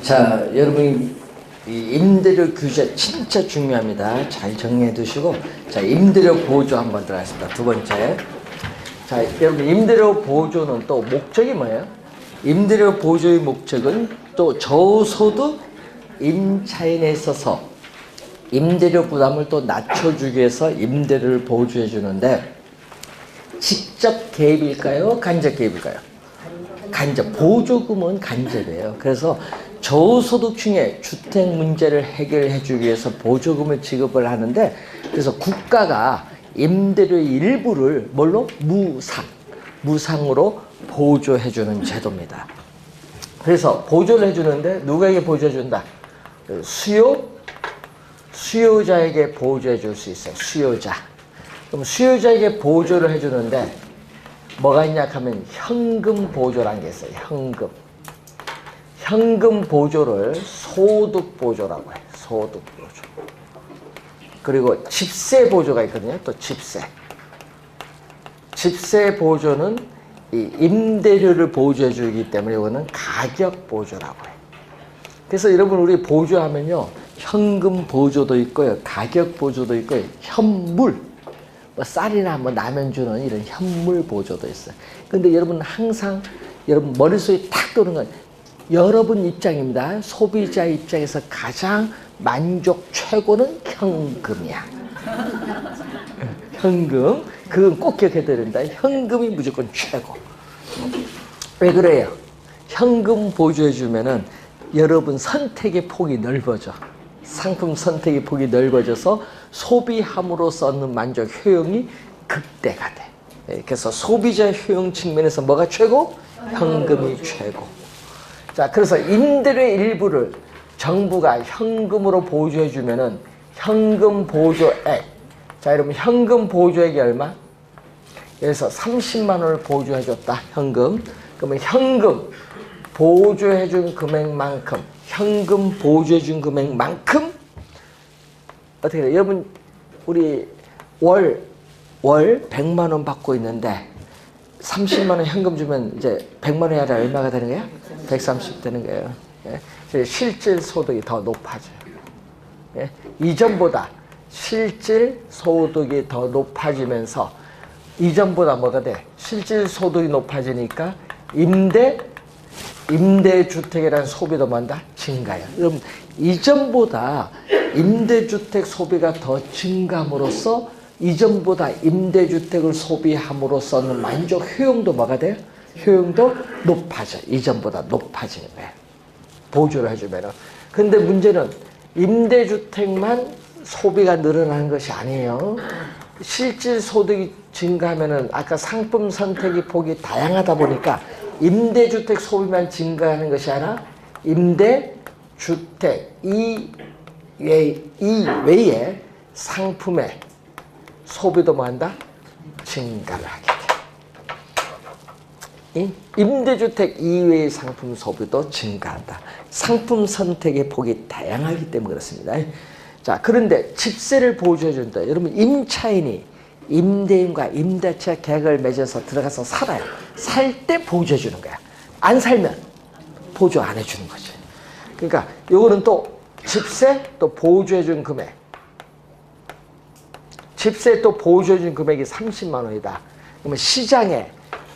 자, 여러분 이 임대료 규제 진짜 중요합니다. 잘 정리해 두시고, 자, 임대료 보조 한번 들어가겠습니다. 두 번째. 자, 여러분 임대료 보조는 또 목적이 뭐예요? 임대료 보조의 목적은 또 저소득 임차인에 있어서 임대료 부담을 또 낮춰주기 위해서 임대료를 보조해 주는데, 직접 개입일까요? 간접 개입일까요? 간접. 보조금은 간접이에요. 그래서 저소득층의 주택 문제를 해결해 주기 위해서 보조금을 지급을 하는데, 그래서 국가가 임대료의 일부를 뭘로? 무상으로 보조해 주는 제도입니다. 그래서 보조를 해주는데 누구에게 보조해 준다? 수요자에게 보조해 줄 수 있어요. 수요자. 그럼 수요자에게 보조를 해주는데 뭐가 있냐 하면 현금 보조라는 게 있어요. 현금 보조를 소득 보조라고 해요. 소득 보조. 그리고 집세 보조가 있거든요. 또 집세. 집세 보조는 이 임대료를 보조해 주기 때문에 이거는 가격 보조라고 해요. 그래서 여러분 우리 보조하면요, 현금 보조도 있고요, 가격 보조도 있고요, 현물, 뭐 쌀이나 뭐 라면 주는 이런 현물 보조도 있어요. 근데 여러분 항상 여러분 머릿속에 탁 도는 건 여러분 입장입니다. 소비자 입장에서 가장 만족 최고는 현금이야. 현금. 그건 꼭 기억해야 된다. 현금이 무조건 최고. 왜 그래요? 현금 보조해 주면은 여러분 선택의 폭이 넓어져. 상품 선택의 폭이 넓어져서 소비함으로써 얻는 만족 효용이 극대가 돼. 그래서 소비자 효용 측면에서 뭐가 최고? 현금이 최고. 자, 그래서 임대료의 일부를 정부가 현금으로 보조해 주면은 현금 보조액. 자, 여러분 현금 보조액이 얼마? 그래서 30만 원을 보조해 줬다. 현금. 그러면 현금 보조해 준 금액만큼, 현금 보조해 준 금액만큼 어떻게 돼요? 여러분 우리 월 100만 원 받고 있는데 30만 원 현금 주면 이제 100만 원이 아니라 얼마가 되는 거야? 130 되는 거예요. 예? 실질 소득이 더 높아져요. 예? 이전보다 실질 소득이 더 높아지면서 이전보다 뭐가 돼? 실질 소득이 높아지니까 임대주택이라는 소비도 뭔다? 증가해요. 여러분 이전보다 임대주택 소비가 더 증가함으로써 이전보다 임대주택을 소비함으로써는 만족 효용도 뭐가 돼요? 효용도 높아져. 이전보다 높아지는 거예요. 보조를 해주면은. 근데 문제는 임대주택만 소비가 늘어나는 것이 아니에요. 실질 소득이 증가하면은 아까 상품 선택의 폭이 다양하다 보니까 임대주택 소비만 증가하는 것이 아니라 임대주택 이외에 상품의 소비도 뭐한다? 증가를 하게 돼. 임대주택 이외의 상품 소비도 증가한다. 상품 선택의 폭이 다양하기 때문에 그렇습니다. 자, 그런데 집세를 보조해 준다. 여러분 임차인이 임대인과 임대차 계약을 맺어서 들어가서 살아요. 살 때 보조해 주는 거야. 안 살면 보조 안 해주는 거지. 그러니까 요거는 또 집세 또 보조해 준 금액. 집세 또 보조해 준 금액이 30만 원이다. 그러면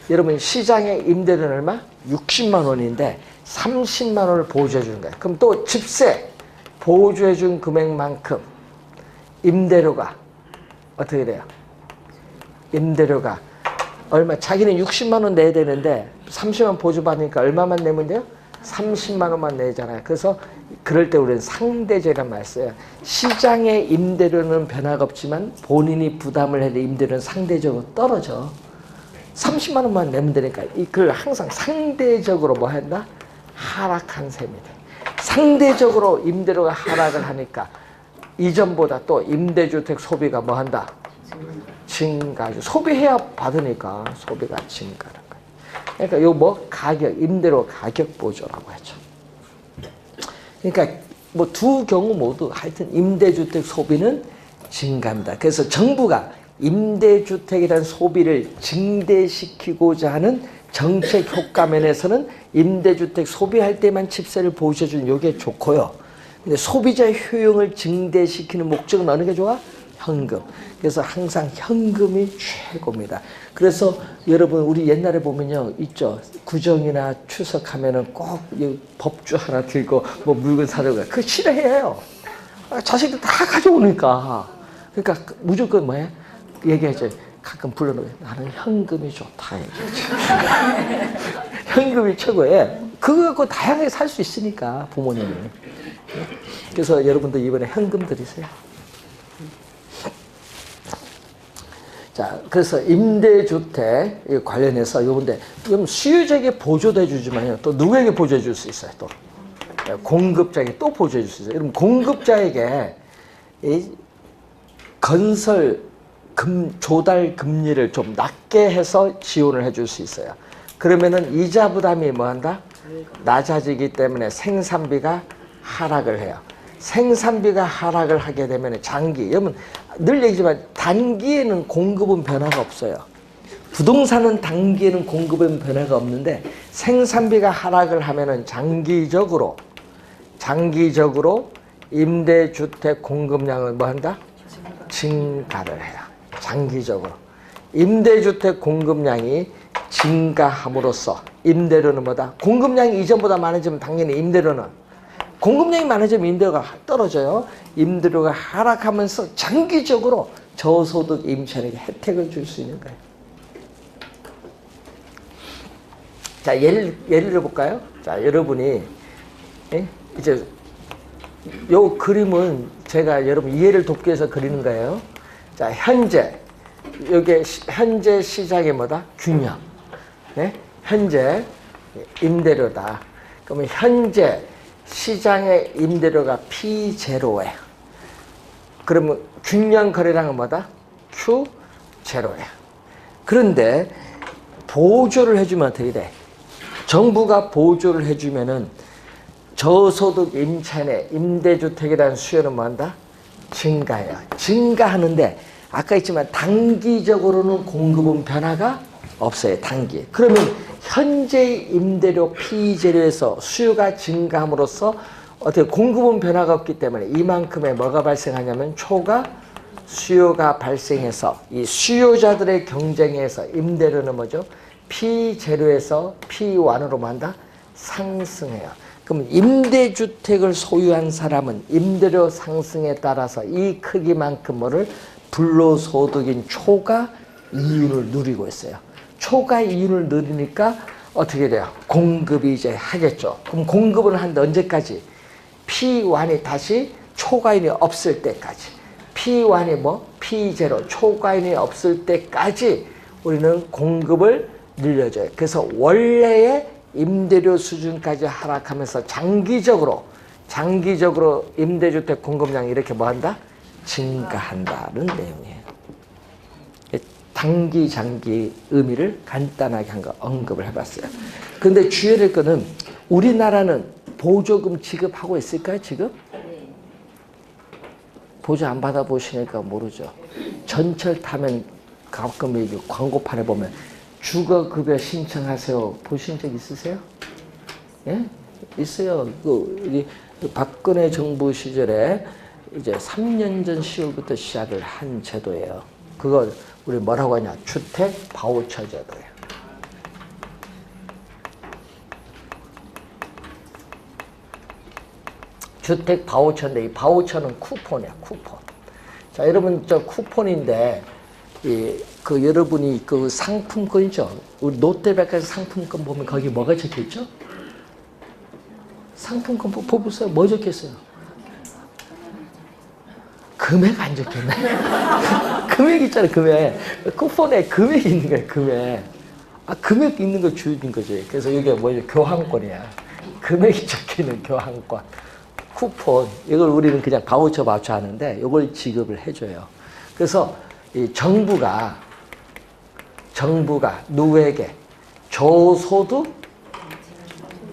여러분 시장의 임대료는 얼마? 60만 원인데 30만 원을 보조해 주는 거야. 그럼 또 집세 보조해 준 금액만큼 임대료가 어떻게 돼요? 임대료가 얼마? 자기는 60만 원 내야 되는데 30만 보조받으니까 얼마만 내면 돼요? 30만 원만 내잖아요. 그래서 그럴 때 우리는 상대제란 말 써요. 시장의 임대료는 변화가 없지만 본인이 부담을 해야 될 임대료는 상대적으로 떨어져. 30만 원만 내면 되니까 그걸 항상 상대적으로 뭐 한다? 하락한 셈이 돼. 상대적으로 임대료가 하락을 하니까 이전보다 또 임대주택 소비가 뭐 한다? 증가하죠. 소비해야 받으니까 소비가 증가하는 거예요. 그러니까 요 뭐 가격, 임대료 가격 보조라고 하죠. 그러니까 뭐 두 경우 모두 하여튼 임대주택 소비는 증가합니다. 그래서 정부가 임대주택이라는 소비를 증대시키고자 하는 정책 효과 면에서는 임대주택 소비할 때만 집세를 보셔주는 게 좋고요. 근데 소비자 효용을 증대시키는 목적은 어느 게 좋아? 현금. 그래서 항상 현금이 최고입니다. 그래서 여러분 우리 옛날에 보면요 있죠. 구정이나 추석하면은 꼭 법주 하나 들고 뭐 물건 사려고 그거 싫어해요. 자식들 다 가져오니까. 그러니까 무조건 뭐야? 얘기하죠. 가끔 불러놓으면 나는 현금이 좋다 얘기하죠. 현금이 최고에 그거 갖고 다양하게 살 수 있으니까 부모님이. 그래서 여러분들 이번에 현금 드리세요. 자, 그래서 임대주택 관련해서 요건데 수요자에게 보조도 해주지만요 또 누구에게 보조해 줄 수 있어요? 또 공급자에게 또 보조해 줄 수 있어요. 여러분 공급자에게 이 건설 조달 금리를 좀 낮게 해서 지원을 해줄 수 있어요. 그러면은 이자 부담이 뭐한다? 낮아지기 때문에 생산비가 하락을 해요. 생산비가 하락을 하게 되면 장기, 여러분 늘 얘기지만 단기에는 공급은 변화가 없어요. 부동산은 단기에는 공급은 변화가 없는데 생산비가 하락을 하면은 장기적으로 임대주택 공급량을 뭐 한다? 증가를 해요. 장기적으로. 임대주택 공급량이 증가함으로써 임대료는 뭐다? 공급량이 이전보다 많아지면 당연히 임대료는 공급량이 많아지면 임대료가 떨어져요. 임대료가 하락하면서 장기적으로 저소득 임차인에게 혜택을 줄 수 있는 거예요. 자, 예를 들어볼까요? 자, 여러분이 이제 요 그림은 제가 여러분 이해를 돕기 위해서 그리는 거예요. 자, 현재 시장의 뭐다? 균형. 네? 현재 임대료다. 그러면 현재 시장의 임대료가 P0예요. 그러면 균형 거래량은 뭐다? Q0예요. 그런데 보조를 해주면 어떻게 돼? 정부가 보조를 해주면은 저소득 임차인의 임대주택에 대한 수요는 뭐한다? 증가해요. 증가하는데 아까 했지만 단기적으로는 공급은 변화가 없어요. 단기. 그러면 현재의 임대료 P0에서 수요가 증가함으로써 어떻게 공급은 변화가 없기 때문에 이만큼의 뭐가 발생하냐면 초과 수요가 발생해서 이 수요자들의 경쟁에서 임대료는 뭐죠? P0에서 P1으로 만다 상승해요. 그럼 임대주택을 소유한 사람은 임대료 상승에 따라서 이 크기만큼 뭐를 불로소득인 초과 이윤을 누리고 있어요. 초과 이윤을 누리니까 어떻게 돼요? 공급이 이제 하겠죠. 그럼 공급을 하는데 언제까지? P1이 다시 초과인이 없을 때까지. P1이 뭐? P0 초과인이 없을 때까지 우리는 공급을 늘려줘요. 그래서 원래의 임대료 수준까지 하락하면서 장기적으로 임대주택 공급량이 이렇게 뭐한다? 증가한다는 내용이에요. 단기, 장기 의미를 간단하게 한 거 언급을 해봤어요. 그런데 주의해야 될 거는 우리나라는 보조금 지급하고 있을까요, 지금? 보조 안 받아보시니까 모르죠. 전철 타면 가끔 여기 광고판에 보면 주거급여 신청하세요. 보신 적 있으세요? 예? 있어요. 우리 박근혜 정부 시절에 이제 3년 전 10월부터 시작을 한 제도예요. 그거 우리 뭐라고 하냐? 주택 바우처 제도예요. 주택 바우처인데 이 바우처는 쿠폰이야, 쿠폰. 자, 여러분 저 쿠폰인데 여러분이 그 상품권이죠. 우리 롯데백화점 상품권 보면 거기 뭐가 적혀 있죠? 상품권 보세요. 뭐 적혀 있어요? 금액 안 적혀있네. 금액 있잖아요, 금액. 쿠폰에 금액이 있는 거예요, 금액. 금액 있는 거 주인 거지. 그래서 이게 뭐죠? 교환권이야. 금액이 적혀있는 교환권. 쿠폰. 이걸 우리는 그냥 바우처 하는데 이걸 지급을 해줘요. 그래서 이 정부가 누구에게? 저소득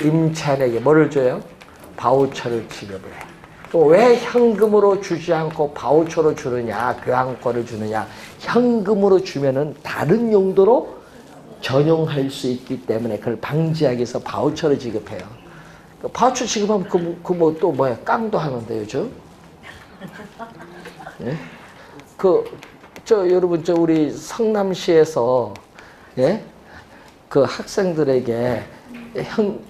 임차인에게 뭐를 줘요? 바우처를 지급을 해. 또 왜 현금으로 주지 않고 바우처로 주느냐, 교환권을 주느냐? 현금으로 주면은 다른 용도로 전용할 수 있기 때문에 그걸 방지하기 위해서 바우처를 지급해요. 바우처 지급하면 그 뭐 또 뭐야 깡도 하는데 요즘. 예? 여러분 우리 성남시에서 예? 그 학생들에게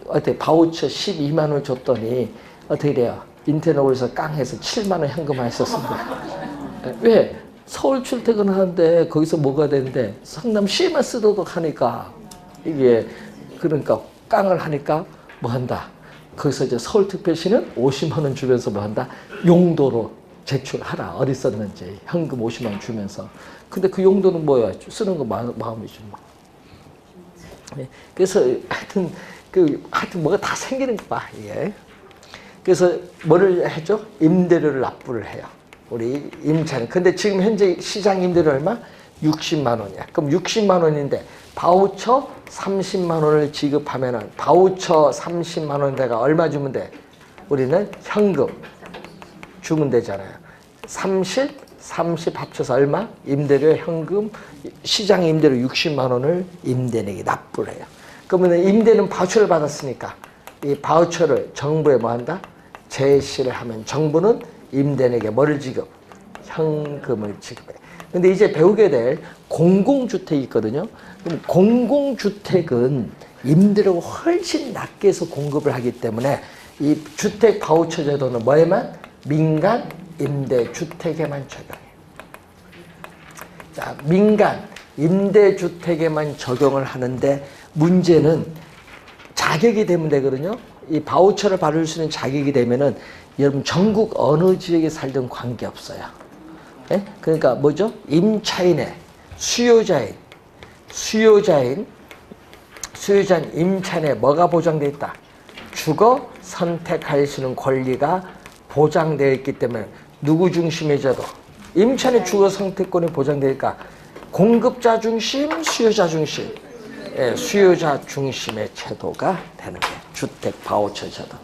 어떻게 바우처 12만 원 줬더니 어떻게 돼요? 인터넷에서 깡해서 7만 원 현금화했었습니다. 왜? 서울 출퇴근하는데 거기서 뭐가 되는데 성남시만 쓰도록 하니까 이게 그러니까 깡을 하니까 뭐 한다. 거기서 이제 서울특별시는 50만 원 주면서 뭐 한다. 용도로 제출하라. 어디 썼는지 현금 50만 원 주면서. 근데 그 용도는 뭐야? 쓰는 거 마음이죠. 네. 그래서 하여튼 뭐가 다 생기는 거 봐. 예. 그래서 뭐를 해줘? 임대료를 납부를 해요. 우리 임차는. 근데 지금 현재 시장 임대료 얼마? 60만 원이야. 그럼 60만 원인데 바우처 30만 원을 지급하면은 바우처 30만 원에다가 얼마 주면 돼? 우리는 현금 주면 되잖아요. 30 합쳐서 얼마? 임대료 현금 시장 임대료 60만 원을 임대인에게 납부를 해요. 그러면 임대는 바우처를 받았으니까 이 바우처를 정부에 뭐 한다? 제시를 하면 정부는 임대인에게 뭐를 지급? 현금을 지급해. 근데 이제 배우게 될 공공주택이 있거든요. 그럼 공공주택은 임대료가 훨씬 낮게 해서 공급을 하기 때문에 이 주택 바우처 제도는 뭐에만? 민간 임대주택에만 적용해요. 자, 민간 임대주택에만 적용을 하는데 문제는 자격이 되면 되거든요. 이 바우처를 받을 수 있는 자격이 되면은 여러분 전국 어느 지역에 살든 관계없어요. 네? 그러니까 뭐죠? 임차인의 수요자인 임차인의 뭐가 보장되어 있다? 주거 선택할 수 있는 권리가 보장되어 있기 때문에 누구 중심의 제도? 임차인의 주거 선택권이 보장되니까 공급자 중심, 수요자 중심. 예, 수요자 중심의 제도가 되는 거예요. 주택 바우처 제도.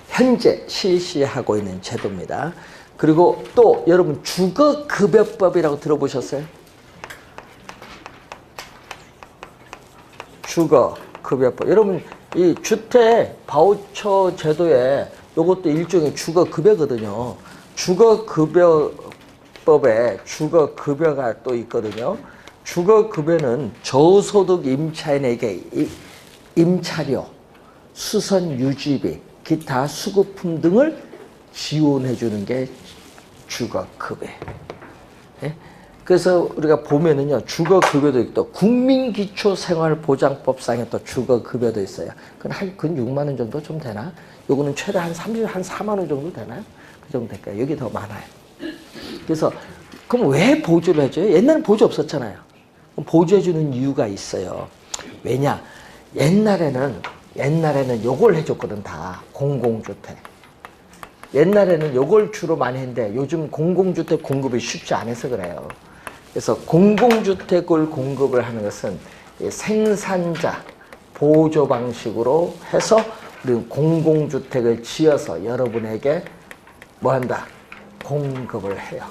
현재 실시하고 있는 제도입니다. 그리고 또 여러분 주거급여법이라고 들어보셨어요? 주거급여법. 여러분 이 주택 바우처 제도에 이것도 일종의 주거급여거든요. 주거급여법에 주거급여가 또 있거든요. 주거급여는 저소득 임차인에게 임차료, 수선 유지비, 기타 수급품 등을 지원해 주는 게 주거급여. 예? 그래서 우리가 보면은요, 주거급여도 있고, 국민기초생활보장법상에 또 주거급여도 있어요. 그건 6만 원 정도 좀 되나? 요거는 최대 한 4만 원 정도 되나요? 그 정도 될까요? 여기 더 많아요. 그래서, 그럼 왜 보조를 해줘요? 옛날엔 보조 없었잖아요. 보조해주는 이유가 있어요. 왜냐? 옛날에는 요걸 해줬거든, 다. 공공주택. 옛날에는 요걸 주로 많이 했는데 요즘 공공주택 공급이 쉽지 않아서 그래요. 그래서 공공주택을 공급을 하는 것은 생산자 보조 방식으로 해서 우리는 공공주택을 지어서 여러분에게 뭐 한다? 공급을 해요.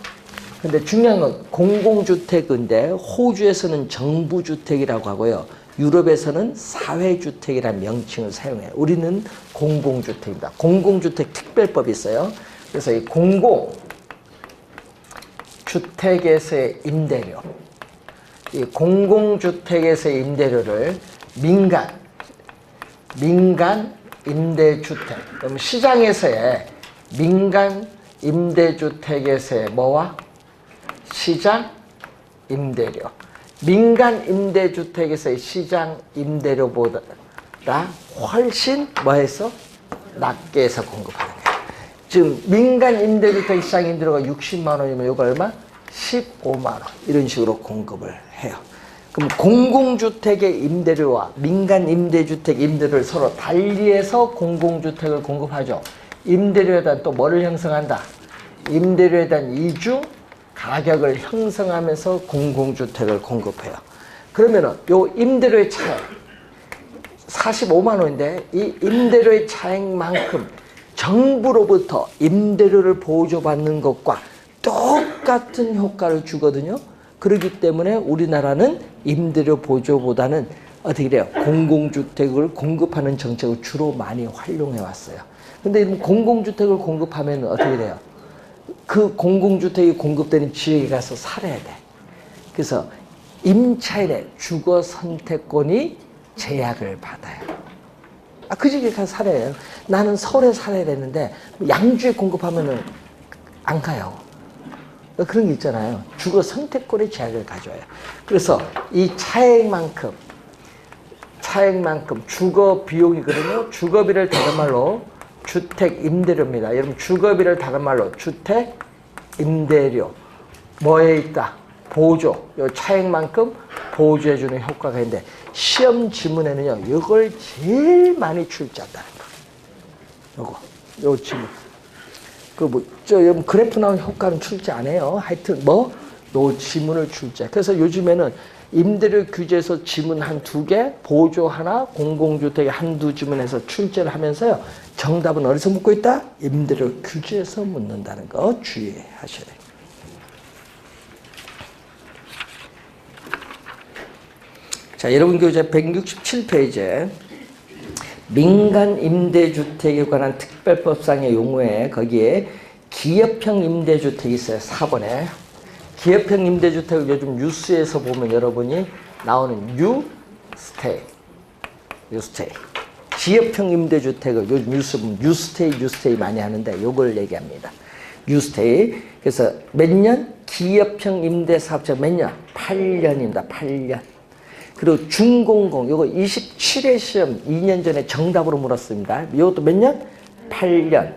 근데 중요한 건 공공주택인데 호주에서는 정부주택이라고 하고요. 유럽에서는 사회주택이라는 명칭을 사용해요. 우리는 공공주택입니다. 공공주택 특별법이 있어요. 그래서 이 공공주택에서의 임대료, 이 공공주택에서의 임대료를 민간 임대주택, 그럼 시장에서의 민간 임대주택에서의 뭐와? 시장 임대료. 민간 임대주택에서의 시장 임대료보다 훨씬 뭐해서 낮게 해서 공급하는 거예요. 지금 민간 임대주택 시장 임대료가 60만 원이면 이거 얼마? 15만 원. 이런 식으로 공급을 해요. 그럼 공공주택의 임대료와 민간 임대주택 임대료를 서로 달리해서 공공주택을 공급하죠. 임대료에 대한 또 뭐를 형성한다? 임대료에 대한 이중 가격을 형성하면서 공공주택을 공급해요. 그러면은 요 임대료의 차액 45만 원인데 이 임대료의 차액만큼 정부로부터 임대료를 보조받는 것과 똑같은 효과를 주거든요. 그렇기 때문에 우리나라는 임대료 보조보다는 어떻게 돼요? 공공주택을 공급하는 정책을 주로 많이 활용해 왔어요. 근데 공공주택을 공급하면 어떻게 돼요? 그 공공주택이 공급되는 지역에 가서 살아야 돼. 그래서 임차인의 주거 선택권이 제약을 받아요. 그 지역에 가서 살아야 해요. 나는 서울에 살아야 되는데 양주에 공급하면은 안 가요. 그런 게 있잖아요. 주거 선택권의 제약을 가져와요. 그래서 이 차액만큼 주거 비용이거든요. 주거비를 다른 말로 주택 임대료입니다. 여러분 주거비를 다른 말로 주택 임대료 뭐에 있다? 보조. 요 차액만큼 보조해주는 효과가 있는데 시험 지문에는요. 이걸 제일 많이 출제한다는 거. 요 지문. 여러분 그래프 나온 효과는 출제 안 해요. 하여튼 요 지문을 출제. 그래서 요즘에는 임대료 규제에서 지문 한 2개, 보조 하나, 공공주택에 한두 지문에서 출제를 하면서요. 정답은 어디서 묻고 있다? 임대료 규제에서 묻는다는 거 주의하셔야 돼요. 자, 여러분 교재 167페이지에 민간 임대주택에 관한 특별법상의 용어에 거기에 기업형 임대주택이 있어요. 4번에. 기업형 임대주택을 요즘 뉴스에서 보면 여러분이 나오는 뉴스테이. 기업형 임대주택을 요즘 뉴스 보면 뉴스테이 많이 하는데 요걸 얘기합니다. 뉴스테이. 그래서 몇 년? 기업형 임대사업자 몇 년? 8년입니다. 8년. 그리고 준공공 요거 27회 시험 2년 전에 정답으로 물었습니다. 이것도 몇 년? 8년.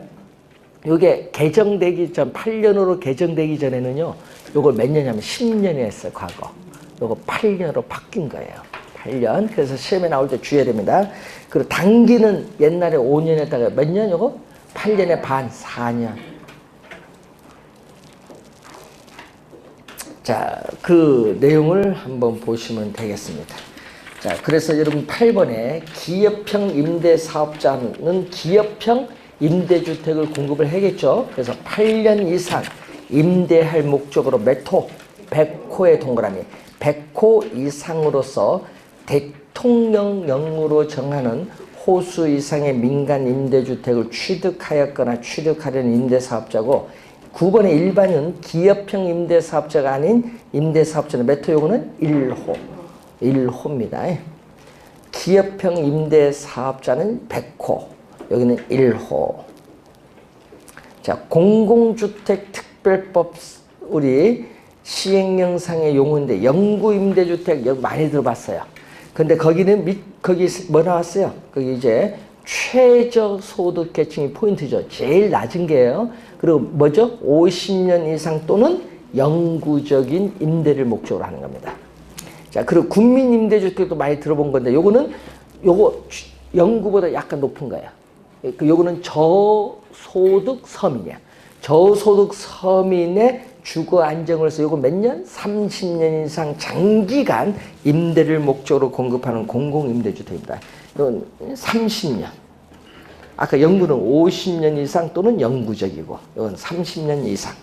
요게 개정되기 전 8년으로 개정되기 전에는요. 요걸 몇 년이냐면 10년이 했어요. 과거. 요거 8년으로 바뀐 거예요. 8년. 그래서 시험에 나올 때 주의해야 됩니다. 그리고 단기는 옛날에 5년 했다가 몇 년? 요거 8년에 반 4년. 자, 그 내용을 한번 보시면 되겠습니다. 자, 그래서 여러분 8번에 기업형 임대사업자는 기업형 임대주택을 공급을 하겠죠. 그래서 8년 이상 임대할 목적으로 몇 호? 100호의 동그라미. 100호 이상으로서 대통령령으로 정하는 호수 이상의 민간 임대주택을 취득하였거나 취득하려는 임대사업자고 9번의 일반은 기업형 임대사업자가 아닌 임대사업자는 몇 호? 요거는 1호. 1호입니다. 기업형 임대사업자는 100호. 여기는 1호. 자, 공공주택 특별법 우리 시행령상의 용어인데 영구임대주택 여기 많이 들어봤어요. 근데 거기는 거기 뭐 나왔어요? 거기 이제 최저소득계층이 포인트죠. 제일 낮은 게요. 그리고 뭐죠? 50년 이상 또는 영구적인 임대를 목적으로 하는 겁니다. 자, 그리고 국민임대주택도 많이 들어본 건데 요거 영구보다 약간 높은 거예요. 요거는 저소득 서민이야. 저소득 서민의 주거 안정을 위해서 요거 몇 년? 30년 이상 장기간 임대를 목적으로 공급하는 공공임대주택입니다. 이건 30년. 아까 영구는 50년 이상 또는 영구적이고 이건 30년 이상.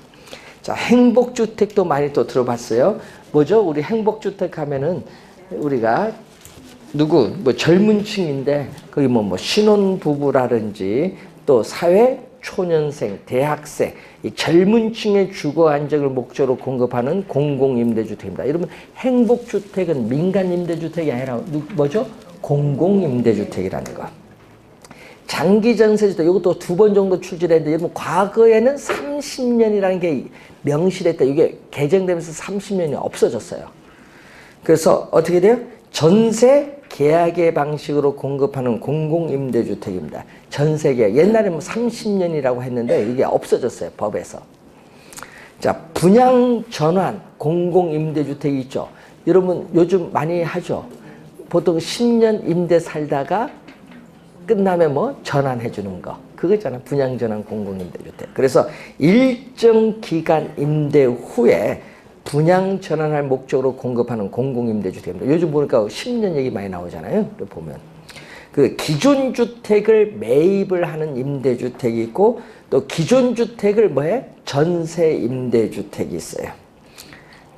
자, 행복주택도 많이 또 들어봤어요. 뭐죠? 우리 행복주택 하면은 우리가 젊은 층인데 거기 뭐 신혼부부라든지 또 사회 초년생, 대학생, 이 젊은 층의 주거 안정을 목적으로 공급하는 공공임대주택입니다. 여러분 행복주택은 민간임대주택이 아니라 뭐죠? 공공임대주택이라는 거. 장기전세주택 이것도 2번 정도 출제했는데 여러분 과거에는 30년이라는 게 명시됐다. 이게 개정되면서 30년이 없어졌어요. 그래서 어떻게 돼요? 전세 계약의 방식으로 공급하는 공공임대주택입니다. 전세 계약. 옛날에 30년이라고 했는데 이게 없어졌어요. 법에서. 자, 분양 전환 공공임대주택이 있죠. 여러분 요즘 많이 하죠. 보통 10년 임대 살다가 끝나면 전환해 주는 거. 그거 있잖아. 분양 전환 공공임대주택. 그래서 일정 기간 임대 후에 분양 전환할 목적으로 공급하는 공공임대주택입니다. 요즘 보니까 10년 얘기 많이 나오잖아요. 보면. 그 기존 주택을 매입을 하는 임대주택이 있고 또 기존 주택을 전세 임대주택이 있어요.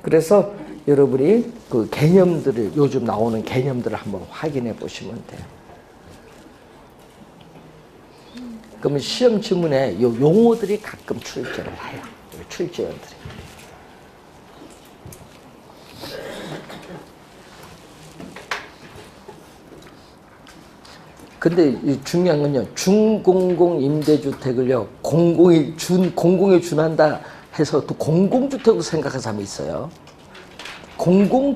그래서 여러분이 그 개념들을, 요즘 나오는 개념들을 한번 확인해 보시면 돼요. 그러면 시험 지문에 요 용어들이 가끔 출제를 해요. 출제원들이. 근데 중요한 건요, 중공공 임대주택을요, 공공에 준한다 해서 또 공공주택으로 생각하는 사람이 있어요. 공공에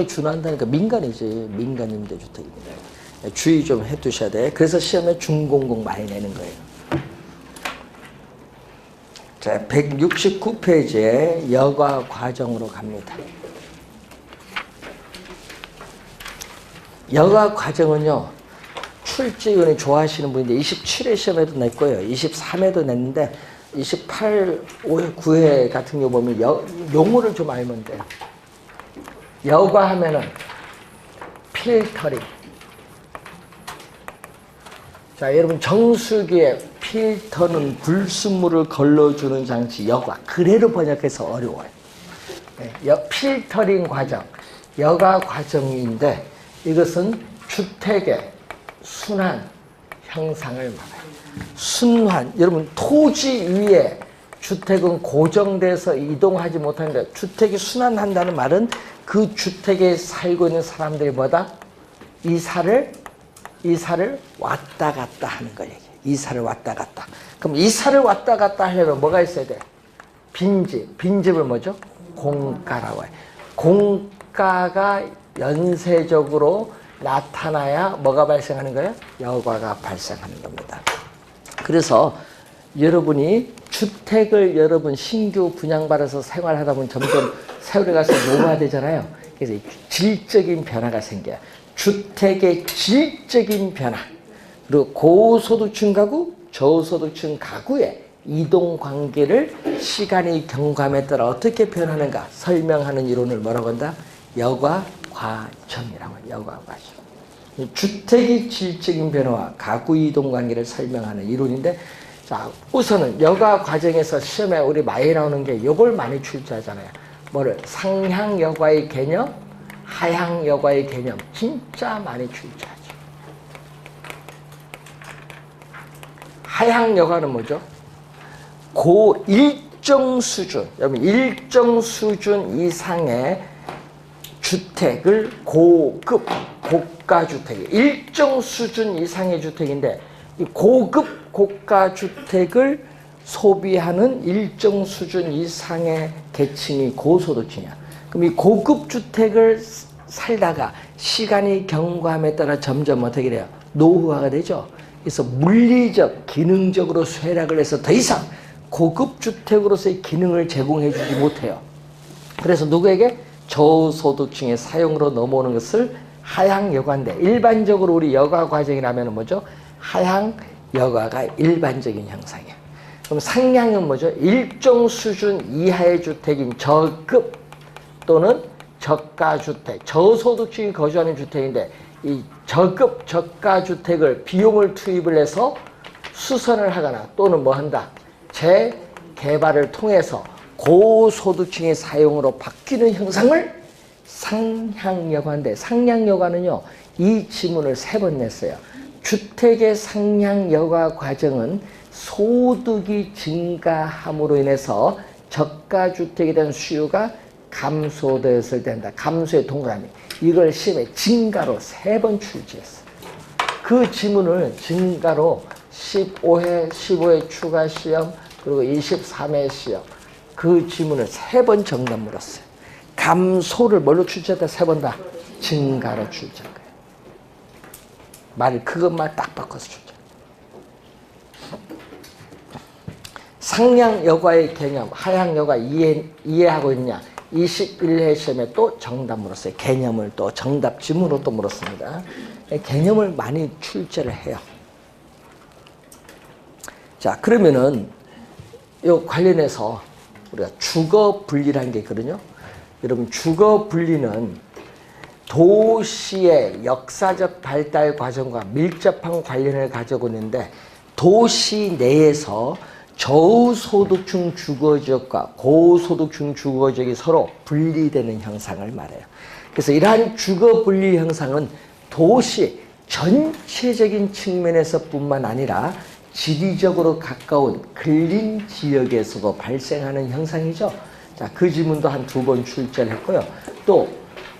준한다니까 민간이지, 민간 임대주택입니다. 주의 좀 해 두셔야 돼. 그래서 시험에 중공공 많이 내는 거예요. 자, 169페이지에 여과 과정으로 갑니다. 여과 과정은요, 출제위원이 좋아하시는 분인데 27회 시험에도 냈고요. 23회도 냈는데 28, 5회, 9회 같은 경우 보면 용어를 좀 알면 돼요. 여과 하면은 필터링. 자, 여러분 정수기에 필터는 불순물을 걸러주는 장치, 여과. 그래로 번역해서 어려워요. 필터링 과정, 여과 과정인데 이것은 주택의 순환 형상을 말해요. 순환, 여러분 토지 위에 주택은 고정돼서 이동하지 못하는데 주택이 순환한다는 말은 그 주택에 살고 있는 사람들이 뭐다? 이사를 왔다 갔다 하는 걸 얘기해요. 이사를 왔다 갔다. 그럼 이사를 왔다 갔다 하려면 뭐가 있어야 돼? 빈집을 뭐죠? 공가라고 해요. 공가가 연쇄적으로 나타나야 뭐가 발생하는 거예요? 여과가 발생하는 겁니다. 그래서 여러분이 주택을 여러분 신규 분양받아서 생활하다 보면 점점 세월이 갈수록 노후화되잖아요. 그래서 질적인 변화가 생겨요. 주택의 질적인 변화, 그리고 고소득층 가구, 저소득층 가구의 이동 관계를 시간의 경감에 따라 어떻게 변하는가 설명하는 이론을 뭐라고 한다? 여과 과정이라고 해요. 여과 과정. 주택의 질적인 변화와 가구 이동 관계를 설명하는 이론인데, 자, 우선은 여과 과정에서 시험에 우리 많이 나오는 게 요걸 많이 출제하잖아요. 뭐를? 상향 여과의 개념, 하향 여과의 개념 진짜 많이 출제하죠. 하향 여과는 뭐죠? 일정 수준, 여러분 일정 수준 이상의 주택을 고가 주택, 일정 수준 이상의 주택인데 이 고급 고가 주택을 소비하는 일정 수준 이상의 계층이 고소득층이야. 그럼 이 고급 주택을 살다가 시간이 경과함에 따라 점점 어떻게 돼요? 노후화가 되죠. 그래서 물리적, 기능적으로 쇠락을 해서 더 이상 고급 주택으로서의 기능을 제공해 주지 못해요. 그래서 누구에게? 저소득층의 사용으로 넘어오는 것을 하향 여과인데, 일반적으로 우리 여과 과정이라면 뭐죠? 하향 여과가 일반적인 형상이에요. 그럼 상향은 뭐죠? 일정 수준 이하의 주택인 저급 또는 저가 주택, 저소득층이 거주하는 주택인데 이 저급 저가 주택을 비용을 투입을 해서 수선을 하거나 또는 뭐 한다? 재개발을 통해서 고소득층의 사용으로 바뀌는 형상을 상향여과인데, 상향여과는요, 이 지문을 3번 냈어요. 주택의 상향여과 과정은 소득이 증가함으로 인해서 저가주택에 대한 수요가 감소되었을 때 한다. 감소의 동그라미. 이걸 시험에 증가로 3번 출제했어요. 그 지문을 증가로 15회, 15회 추가 시험, 그리고 23회 시험, 그 지문을 3번 정답 물었어요. 감소를 뭘로 출제했다? 3번 다 증가로 출제한 거예요. 말을 그것만 딱 바꿔서 출제. 상향 여과의 개념, 하향 여과 이해하고 있냐? 21회 시험에 또 정답 물었어요. 개념을 또 정답 지문으로 또 물었습니다. 개념을 많이 출제를 해요. 자, 그러면은 이 관련해서 우리가 주거 분리라는 게 있거든요. 여러분, 주거 분리는 도시의 역사적 발달 과정과 밀접한 관련을 가지고 있는데, 도시 내에서 저소득층 주거지역과 고소득층 주거지역이 서로 분리되는 형상을 말해요. 그래서 이러한 주거 분리 형상은 도시 전체적인 측면에서뿐만 아니라 지리적으로 가까운 근린 지역에서도 발생하는 형상이죠. 자, 그 지문도 한 2번 출제를 했고요. 또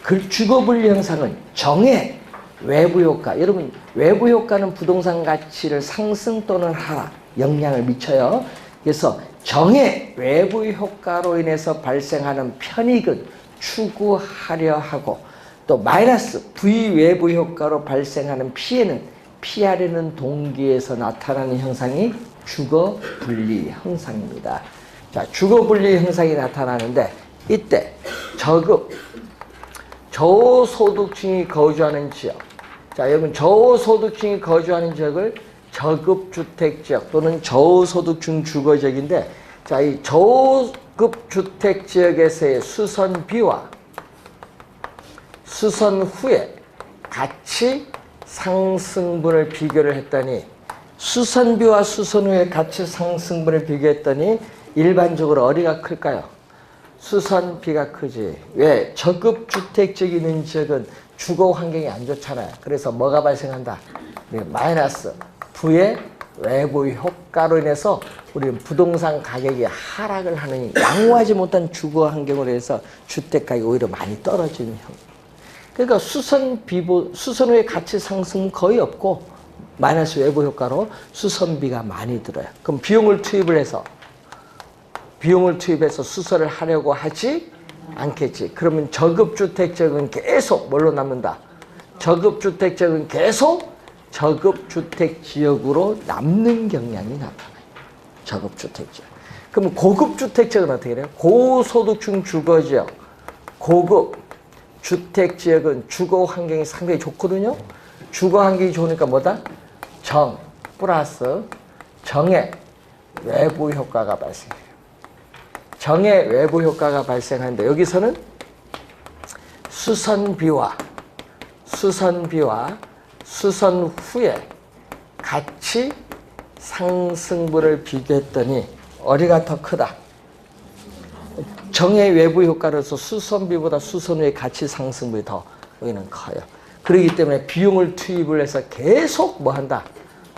그 주거 분리 형상은 정해 외부 효과. 여러분, 외부 효과는 부동산 가치를 상승 또는 하락 영향을 미쳐요. 그래서 정해 외부 효과로 인해서 발생하는 편익은 추구하려 하고, 또 마이너스 부외부 효과로 발생하는 피해는 피하려는 동기에서 나타나는 형상이 주거 분리 형상입니다. 자, 주거 분리 형상이 나타나는데, 이때 저소득층이 거주하는 지역. 자, 여러분, 저소득층이 거주하는 지역을 저급주택지역 또는 저소득층 주거지역인데, 자, 이 저급주택지역에서의 수선비와 수선 후에 가치 상승분을 비교를 했더니, 수선비와 수선 후에 가치 상승분을 비교했더니 일반적으로 어디가 클까요? 수선비가 크지. 왜? 저급주택지역이 있는 지역은 주거 환경이 안 좋잖아요. 그래서 뭐가 발생한다? 마이너스 부의 외부 효과로 인해서 우리는 부동산 가격이 하락을 하는, 양호하지 못한 주거 환경으로 해서 주택 가격이 오히려 많이 떨어지는 형. 그러니까 수선 후의 가치 상승은 거의 없고 마이너스 외부 효과로 수선비가 많이 들어요. 그럼 비용을 투입해서 수선을 하려고 하지 않겠지. 그러면 저급주택지역은 계속 뭘로 남는다? 저급주택지역은 계속 저급주택지역으로 남는 경향이 나타나요. 저급주택지역. 그럼 고급주택지역은 어떻게 돼요? 고소득층 주거지역, 고급주택지역은 주거 환경이 상당히 좋거든요. 주거 환경이 좋으니까 뭐다? 정 플러스 정의 외부 효과가 발생해요. 정의 외부 효과가 발생하는데, 여기서는 수선비와 수선 후에 가치 상승분을 비교했더니 어디가 더 크다? 정의 외부 효과로서 수선비보다 수선 후의 가치 상승분이 더 여기는 커요. 그렇기 때문에 비용을 투입을 해서 계속 뭐 한다?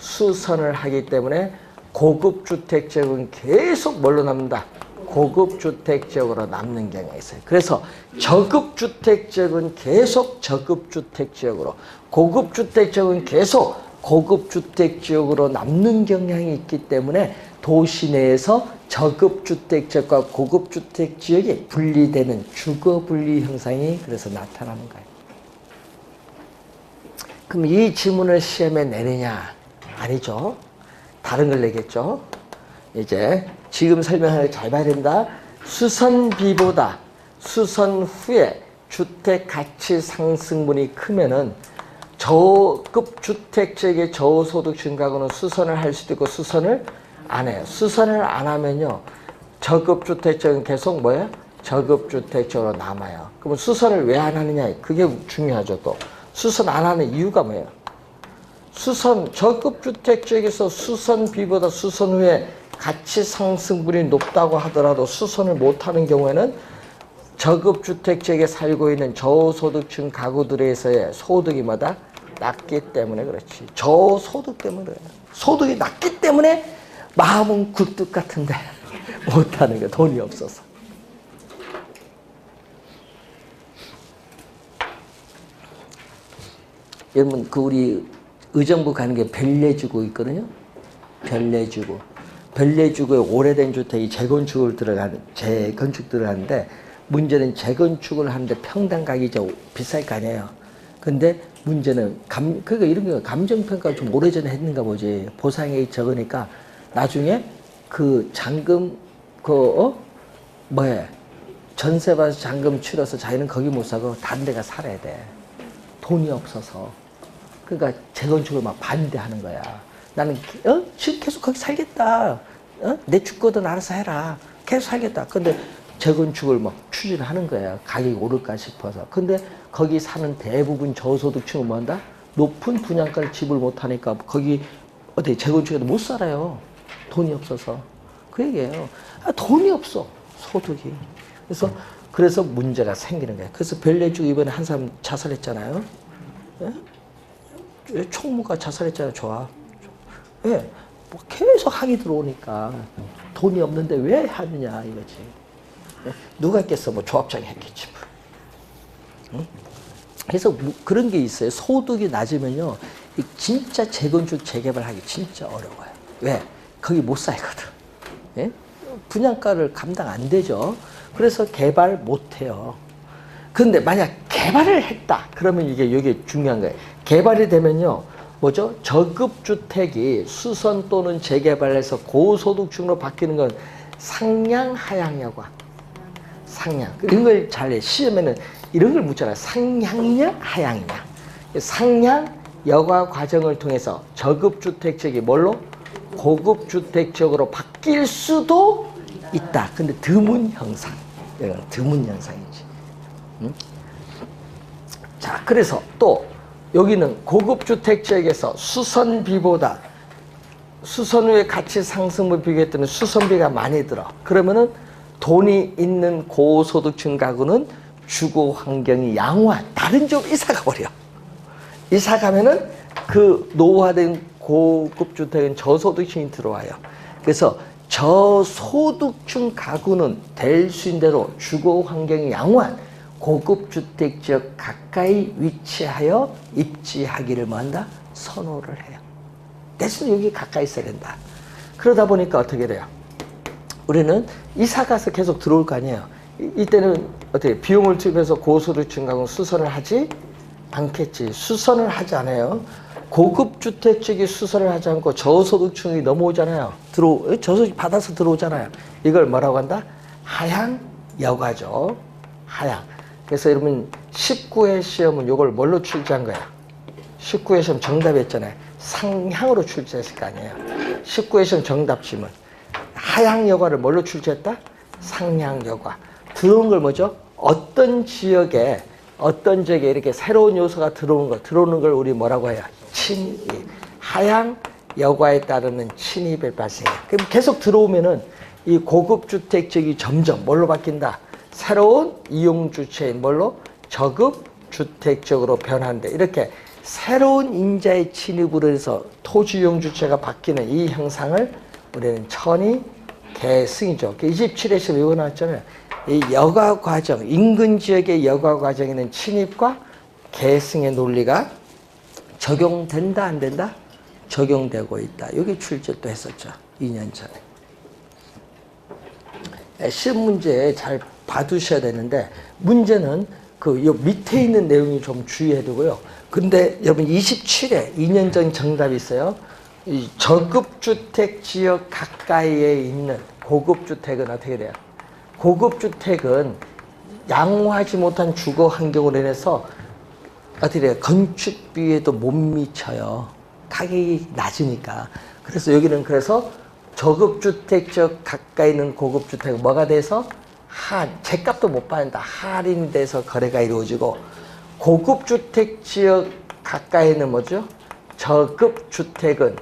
수선을 하기 때문에 고급주택지역은 계속 뭘로 남는다? 고급주택지역으로 남는 경향이 있어요. 그래서 저급주택지역은 계속 저급주택지역으로, 고급주택지역은 계속 고급주택지역으로 남는 경향이 있기 때문에 도시 내에서 저급주택지역과 고급주택지역이 분리되는 주거분리 현상이 그래서 나타나는 거예요. 그럼 이 지문을 시험에 내느냐? 아니죠. 다른 걸 내겠죠. 이제 지금 설명하는 거 잘 봐야 된다. 수선비보다 수선 후에 주택 가치 상승분이 크면은 저급주택지역의 저소득층 가구는 수선을 할 수도 있고 수선을 안 해요. 수선을 안 하면요, 저급주택지역은 계속 뭐예요? 저급주택지역으로 남아요. 그러면 수선을 왜 안 하느냐? 그게 중요하죠. 또 수선 안 하는 이유가 뭐예요? 저급주택지역에서 수선비보다 수선 후에 가치 상승분이 높다고 하더라도 수선을 못하는 경우에는 저급주택지역에 살고 있는 저소득층 가구들에서의 소득이 뭐다? 낮기 때문에 그렇지. 저소득 때문에 그래요. 소득이 낮기 때문에 마음은 굴뚝 같은데 못하는 거, 돈이 없어서. 여러분, 우리 의정부 가는 게 별내주고 있거든요. 별내주고에 오래된 주택이 재건축 들어가는데, 문제는 재건축을 하는데 평당 가격이 좀 비쌀 거 아니에요. 근데 문제는 그러니까 이런 게 감정평가를 좀 오래전에 했는가 보지. 보상액이 적으니까 나중에 그 잔금 전세 받아서 잔금 치러서 자기는 거기 못 사고 다른 데가 살아야 돼. 돈이 없어서. 그러니까 재건축을 막 반대하는 거야. 나는 지금 계속 거기 살겠다. 내 죽거든 알아서 해라. 계속 살겠다. 근데 재건축을 막 추진하는 거야. 가격이 오를까 싶어서. 근데 거기 사는 대부분 저소득층은 뭐 한다? 높은 분양가를 지불 못하니까 거기 어디 재건축에도 못 살아요. 돈이 없어서. 그 얘기예요. 돈이 없어, 소득이. 그래서 문제가 생기는 거예요. 그래서 별 내주고 이번에 한 사람 자살했잖아요. 예? 총무가 자살했잖아요. 좋아. 예. 뭐 계속 항의 들어오니까 돈이 없는데 왜 하느냐 이거지. 예? 누가 했겠어? 뭐 조합장이 했겠지. 응? 그래서 그런 게 있어요. 소득이 낮으면요, 진짜 재건축 재개발하기 진짜 어려워요. 왜? 거기 못 살거든. 예? 분양가를 감당 안 되죠. 그래서 개발 못 해요. 근데 만약 개발을 했다. 그러면 이게 중요한 거예요. 개발이 되면요, 뭐죠? 저급주택이 수선 또는 재개발해서 고소득층으로 바뀌는 건 상향, 하향 여과. 상향. 이런 걸 잘해. 시험에는 이런 걸 묻잖아요. 상향이냐, 하향이냐. 상향, 여과 과정을 통해서 저급주택 지역이 뭘로? 고급주택 지역으로 바뀔 수도 있다. 근데 드문 현상. 이건 드문 현상이지. 응? 자, 그래서 또 여기는 고급주택 지역에서 수선비보다 수선 후의 가치 상승을 비교했더니 수선비가 많이 들어. 그러면은 돈이 있는 고소득층 가구는 주거 환경이 양호한 다른 쪽 이사 가버려. 이사 가면은 그 노후화된 고급 주택은 저소득층이 들어와요. 그래서 저소득층 가구는 될 수 있는 대로 주거 환경이 양호한 고급 주택 지역 가까이 위치하여 입지하기를 뭐한다? 선호를 해요. 대신 여기 가까이 있어야 된다. 그러다 보니까 어떻게 돼요? 우리는 이사 가서 계속 들어올 거 아니에요. 이때는 어떻게 비용을 투입해서 고소득층 가구 수선을 하지 않겠지. 수선을 하지 않아요. 고급 주택 쪽이 수선을 하지 않고 저소득층이 넘어오잖아요. 저소득 받아서 들어오잖아요. 이걸 뭐라고 한다? 하향 여가죠. 하향. 그래서 여러분 19회 시험은 이걸 뭘로 출제한 거야? 19회 시험 정답이었잖아요. 상향으로 출제했을 거 아니에요. 19회 시험 정답 지문. 하향 여가를 뭘로 출제했다? 상향 여가. 들어온 걸 뭐죠? 어떤 지역에 이렇게 새로운 요소가 들어오는 걸 우리 뭐라고 해요? 침입. 하향 여과에 따르는 침입을 발생해요. 그럼 계속 들어오면은 이 고급 주택 지역이 점점 뭘로 바뀐다? 새로운 이용 주체인 뭘로? 저급 주택 지역으로 변하는데, 이렇게 새로운 인자의 침입으로 해서 토지 이용 주체가 바뀌는 이 형상을 우리는 천이 계승이죠. 27회 시험 이거 나왔잖아요. 이 여가 과정, 인근 지역의 여가 과정에는 침입과 계승의 논리가 적용된다, 안 된다? 적용되고 있다. 여기 출제 또 했었죠. 2년 전에. 시험 문제 잘 봐두셔야 되는데, 문제는 요 밑에 있는 내용이 좀 주의해야 되고요. 근데 여러분 27회 2년 전 정답이 있어요. 이 저급주택 지역 가까이에 있는 고급주택은 어떻게 돼요? 고급주택은 양호하지 못한 주거 환경으로 인해서 어떻게 돼요? 건축비에도 못 미쳐요. 가격이 낮으니까. 그래서 여기는 그래서 저급주택 지역 가까이 있는 고급주택은 뭐가 돼서 제값도 못 받는다. 할인돼서 거래가 이루어지고, 고급주택 지역 가까이 있는 뭐죠? 저급주택은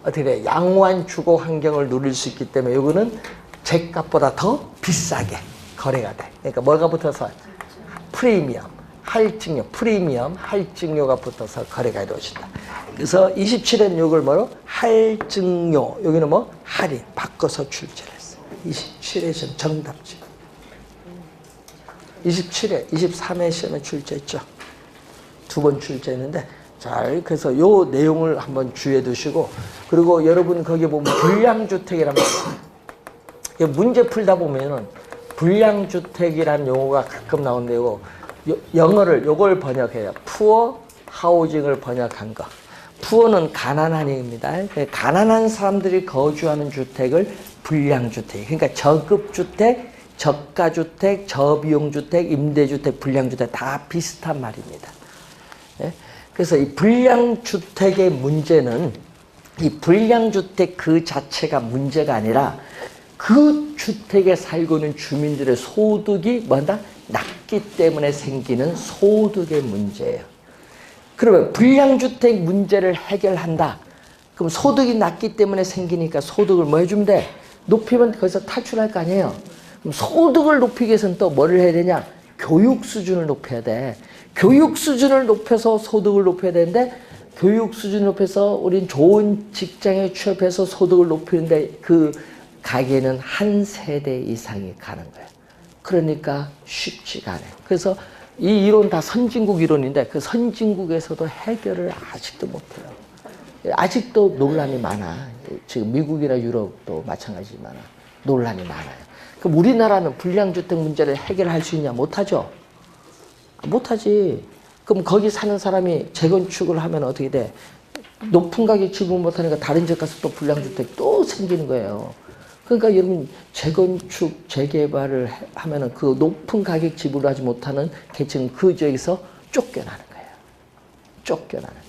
어떻게 돼? 양호한 주거 환경을 누릴 수 있기 때문에 이거는 제값보다 더 비싸게 거래가 돼. 그러니까 뭐가 붙어서? 프리미엄, 할증료, 프리미엄, 할증료가 붙어서 거래가 이루어진다. 그래서 27회는 이걸 뭐로? 할증료, 여기는 뭐? 할인, 바꿔서 출제를 했어요. 27회 시험 정답지. 27회, 23회 시험에 출제했죠. 2번 출제했는데, 그래서 요 내용을 한번 주의해 두시고, 그리고 여러분 거기 보면 불량주택이란 말이에요. 문제 풀다 보면은 불량주택이라는 용어가 가끔 나오는데요. 영어를 요걸 번역해요. 푸어 하우징을 번역한 거. 푸어는 가난한입니다. 가난한 사람들이 거주하는 주택을 불량주택. 그러니까 저급주택, 저가주택, 저비용주택, 임대주택, 불량주택 다 비슷한 말입니다. 그래서 이 불량주택의 문제는 이 불량주택 그 자체가 문제가 아니라 그 주택에 살고 있는 주민들의 소득이 뭐다? 낮기 때문에 생기는 소득의 문제예요. 그러면 불량주택 문제를 해결한다. 그럼 소득이 낮기 때문에 생기니까 소득을 뭐 해주면 돼? 높이면 거기서 탈출할 거 아니에요. 그럼 소득을 높이기 위해서는 또 뭐를 해야 되냐? 교육 수준을 높여야 돼. 교육 수준을 높여서 소득을 높여야 되는데 교육 수준을 높여서 우린 좋은 직장에 취업해서 소득을 높이는데 그 가게는 한 세대 이상이 가는 거예요. 그러니까 쉽지가 않아요. 그래서 이 이론 다 선진국 이론인데 그 선진국에서도 해결을 아직도 못해요. 아직도 논란이 많아. 지금 미국이나 유럽도 마찬가지지만 논란이 많아요. 그럼 우리나라는 불량주택 문제를 해결할 수 있냐? 못하죠. 못하지. 그럼 거기 사는 사람이 재건축을 하면 어떻게 돼? 높은 가격 지불 못하니까 다른 집 가서 또 불량주택 또 생기는 거예요. 그러니까 여러분 재건축, 재개발을 하면은 그 높은 가격 지불을 하지 못하는 계층은 그 지역에서 쫓겨나는 거예요. 쫓겨나는 거예요.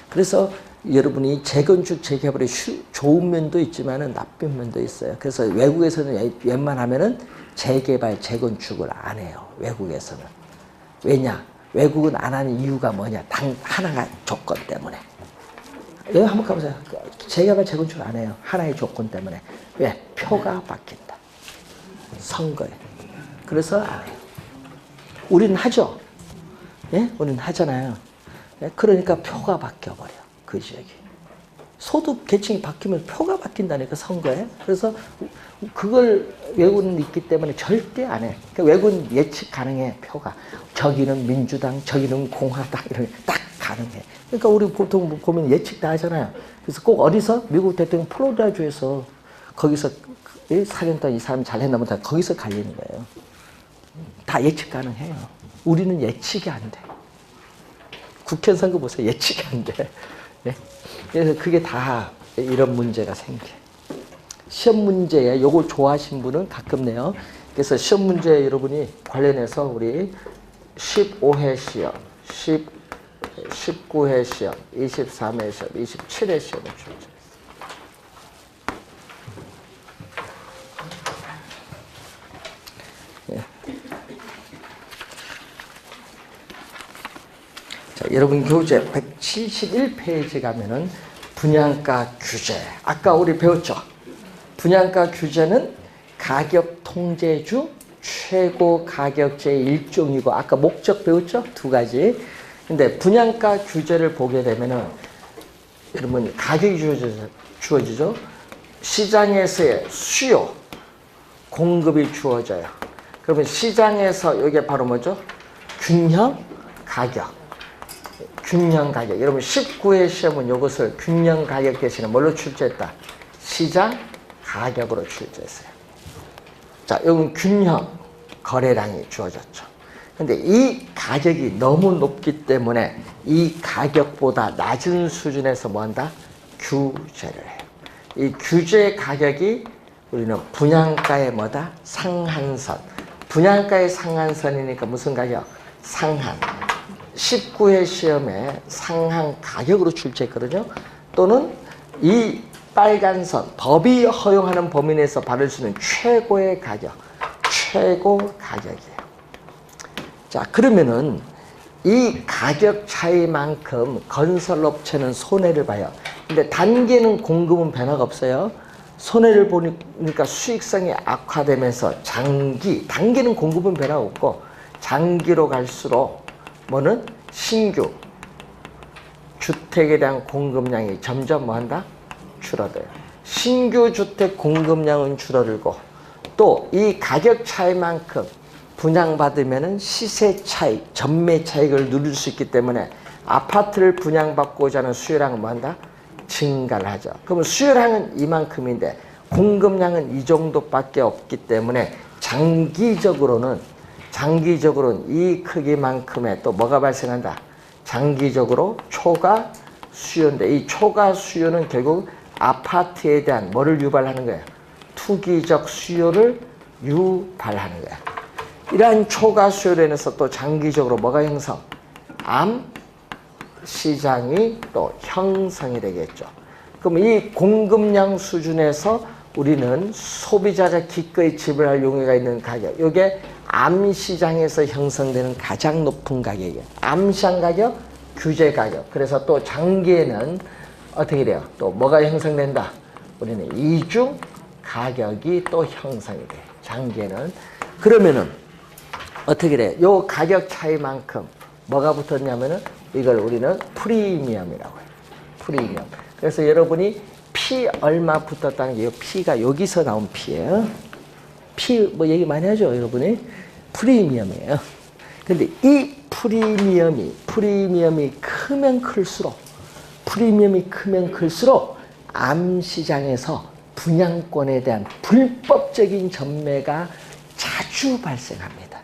그래서 여러분이 재건축, 재개발의 좋은 면도 있지만은 나쁜 면도 있어요. 그래서 외국에서는 웬만하면은 재개발, 재건축을 안 해요. 외국에서는. 왜냐? 외국은 안 하는 이유가 뭐냐? 하나가 조건 때문에. 여기 한번 가보세요. 재개발, 재건축을 안 해요. 하나의 조건 때문에. 왜? 표가 바뀐다. 선거에. 그래서 안 해요. 우리는 하죠. 예? 우리는 하잖아요. 그러니까 표가 바뀌어버려. 그 지역이. 소득 계층이 바뀌면 표가 바뀐다니까, 선거에. 그래서 그걸 외국은 있기 때문에 절대 안 해. 그러니까 외국은 예측 가능해, 표가. 저기는 민주당, 저기는 공화당, 이런 게 딱 가능해. 그러니까 우리 보통 보면 예측 다 하잖아요. 그래서 꼭 어디서? 미국 대통령 플로리다주에서 거기서 4년 동안 이 사람 잘했나면 다 거기서 갈리는 거예요. 다 예측 가능해요. 우리는 예측이 안 돼. 국회 선거 보세요. 예측이 안 돼. 네? 그래서 그게 다 이런 문제가 생겨. 시험 문제에 요걸 좋아하신 분은 가끔 내요. 그래서 시험 문제 여러분이 관련해서 우리 15회 시험, 19회 시험, 23회 시험, 27회 시험을 출제했어요. 자, 여러분 교재 171페이지 가면은 분양가 규제. 아까 우리 배웠죠? 분양가 규제는 가격 통제주 최고 가격제의 일종이고 아까 목적 배웠죠? 두 가지. 근데 분양가 규제를 보게 되면은 여러분 가격이 주어지죠? 시장에서의 수요, 공급이 주어져요. 그러면 시장에서 이게 바로 뭐죠? 균형 가격. 균형 가격. 여러분 19회 시험은 이것을 균형 가격 대신에 뭘로 출제했다? 시장 가격으로 출제했어요. 자, 여러분 균형 거래량이 주어졌죠. 근데 이 가격이 너무 높기 때문에 이 가격보다 낮은 수준에서 뭐 한다? 규제를 해요. 이 규제 가격이 우리는 분양가의 뭐다? 상한선. 분양가의 상한선이니까 무슨 가격? 상한. 19회 시험에 상한 가격으로 출제했거든요. 또는 이 빨간 선, 법이 허용하는 범위 내에서 받을 수 있는 최고의 가격, 최고 가격이에요. 자, 그러면은 이 가격 차이만큼 건설업체는 손해를 봐요. 근데 단기는 공급은 변화가 없어요. 손해를 보니까 수익성이 악화되면서 단기는 공급은 변화가 없고 장기로 갈수록 뭐는 신규 주택에 대한 공급량이 점점 뭐한다? 줄어들어요. 신규 주택 공급량은 줄어들고 또 이 가격 차이만큼 분양받으면 시세 차이, 전매 차익을 누릴 수 있기 때문에 아파트를 분양받고자 하는 수요량은 뭐한다? 증가를 하죠. 그러면 수요량은 이만큼인데 공급량은 이 정도밖에 없기 때문에 장기적으로는 이 크기만큼의 또 뭐가 발생한다? 장기적으로 초과 수요인데 이 초과 수요는 결국 아파트에 대한 뭐를 유발하는 거예요? 투기적 수요를 유발하는 거야. 이러한 초과 수요로 인해서 또 장기적으로 뭐가 형성? 암 시장이 또 형성이 되겠죠. 그럼 이 공급량 수준에서 우리는 소비자가 기꺼이 지불할 용의가 있는 가격, 이게 암시장에서 형성되는 가장 높은 가격이에요. 암시장 가격, 규제 가격. 그래서 또 장기에는 어떻게 돼요? 또 뭐가 형성된다? 우리는 이중 가격이 또 형성이 돼. 장기에는. 그러면은 어떻게 돼? 요 가격 차이만큼 뭐가 붙었냐면은 이걸 우리는 프리미엄이라고 해요. 프리미엄. 그래서 여러분이 P 얼마 붙었다는 게 이 P가 여기서 나온 P예요. P 뭐 얘기 많이 하죠, 여러분이. 프리미엄이에요. 근데 이 프리미엄이 크면 클수록 암시장에서 분양권에 대한 불법적인 전매가 자주 발생합니다.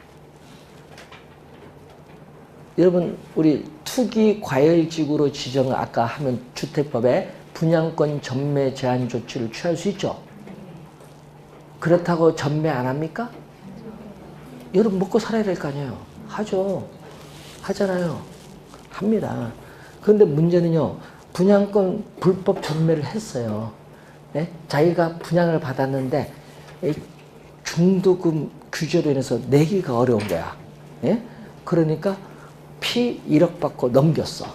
여러분, 우리 투기 과열지구로 지정을 아까 하면 주택법에 분양권 전매 제한 조치를 취할 수 있죠. 그렇다고 전매 안 합니까? 여러분 먹고 살아야 될 거 아니에요. 하죠. 하잖아요. 합니다. 그런데 문제는요. 분양권 불법 전매를 했어요. 네? 자기가 분양을 받았는데 중도금 규제로 인해서 내기가 어려운 거야. 네? 그러니까 피 1억 받고 넘겼어.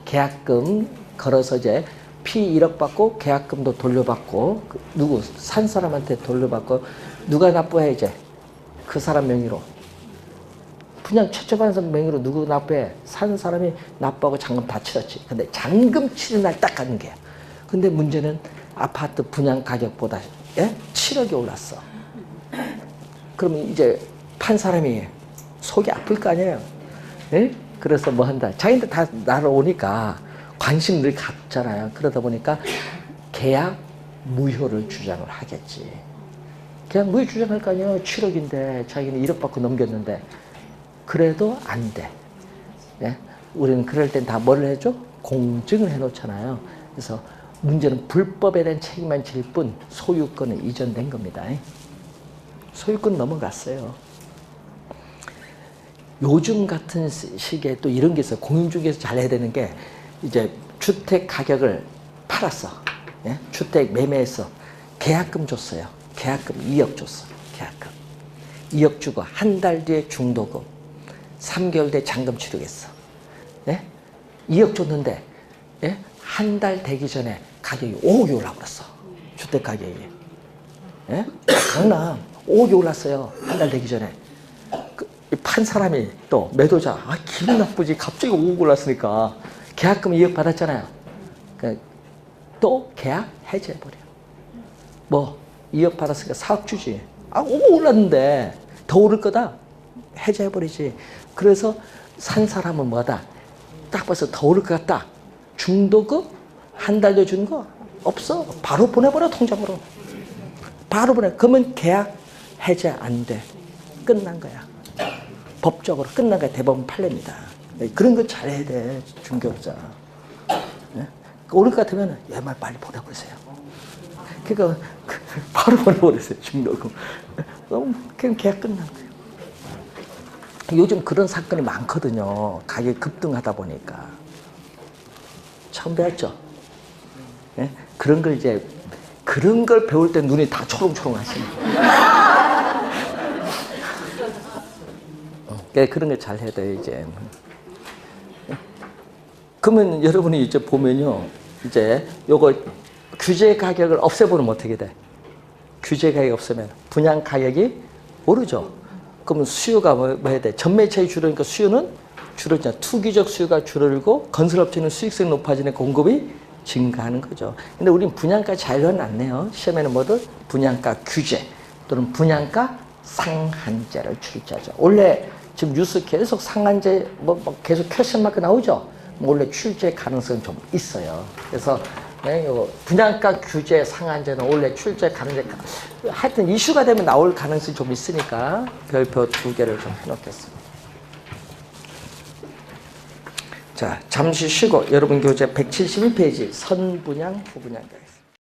계약금 걸어서 이제 피 1억 받고 계약금도 돌려받고 누구 산 사람한테 돌려받고 누가 납부해 이제 그 사람 명의로 분양 최초받은 사람 명의로 누구 납부해? 산 사람이 납부하고 잔금 다 치렀지. 근데 잔금 치는 날 딱 가는 거야. 근데 문제는 아파트 분양 가격보다 7억이 올랐어. 그러면 이제 판 사람이 속이 아플 거 아니에요. 예? 그래서 뭐 한다. 자기들 다 나로 오니까 관심 늘 갖잖아요. 그러다 보니까 계약 무효를 주장을 하겠지. 계약 무효 주장할 거 아니에요. 7억인데 자기는 1억 받고 넘겼는데. 그래도 안 돼. 예? 우리는 그럴 땐 다 뭘 해줘? 공증을 해놓잖아요. 그래서 문제는 불법에 대한 책임만 질 뿐 소유권은 이전된 겁니다. 소유권 넘어갔어요. 요즘 같은 시기에 또 이런 게 있어요. 공인중개에서 잘 해야 되는 게 이제 주택 가격을 팔았어. 예? 주택 매매했어. 계약금 줬어요. 계약금 2억 줬어. 계약금. 2억 주고 한 달 뒤에 중도금. 3개월 뒤에 잔금 치르겠어. 예? 2억 줬는데 예? 한 달 되기 전에 가격이 5억이 올라버렸어. 주택 가격이. 예? 강남 5억이 올랐어요. 한 달 되기 전에. 판 사람이 또 매도자 기분 나쁘지. 갑자기 5억 올랐으니까 계약금 2억 받았잖아요. 또 계약 해제해버려. 뭐 2억 받았으니까 4억 주지. 5억 올랐는데 더 오를 거다. 해제해버리지. 그래서 산 사람은 뭐다? 딱 봐서 더 오를 것 같다. 중도금 한 달 더 주는 거 없어. 바로 보내버려. 통장으로. 바로 보내. 그러면 계약 해제 안 돼. 끝난 거야. 법적으로 끝난 거야. 대법원 판례입니다. 그런 거 잘해야 돼. 중개업자. 네? 오를 것 같으면 얘말 빨리 보내버리세요. 그러니까 바로 보내버리세요. 중도금. 그럼 계약 끝난 거예요. 요즘 그런 사건이 많거든요. 가격이 급등하다 보니까. 처음 배웠죠? 네? 그런 걸 이제, 그런 걸 배울 때 눈이 다 초롱초롱 하시는 거예요. 그런 걸 잘 해야 돼요, 이제. 그러면 여러분이 이제 보면요. 이제 요거 규제 가격을 없애버리면 어떻게 돼? 규제 가격이 없으면 분양 가격이 오르죠. 그러면 수요가 뭐 해야 돼? 전매 차익이 줄으니까 수요는 줄어들잖아. 투기적 수요가 줄어들고 건설업체는 수익성이 높아지는 공급이 증가하는 거죠. 근데 우리는 분양가 자율화는 안 내요. 시험에는 뭐든 분양가 규제 또는 분양가 상한제를 출제하죠. 원래 지금 뉴스 계속 상한제 계속 퀘스천 마크 나오죠. 원래 출제 가능성은 좀 있어요. 그래서 네, 요거 분양가 규제 상한제는 원래 출제 가능성 하여튼 이슈가 되면 나올 가능성이 좀 있으니까 별표 2개를 좀 해놓겠습니다. 자, 잠시 쉬고 여러분 교재 171페이지 선분양 후분양 가겠습니다.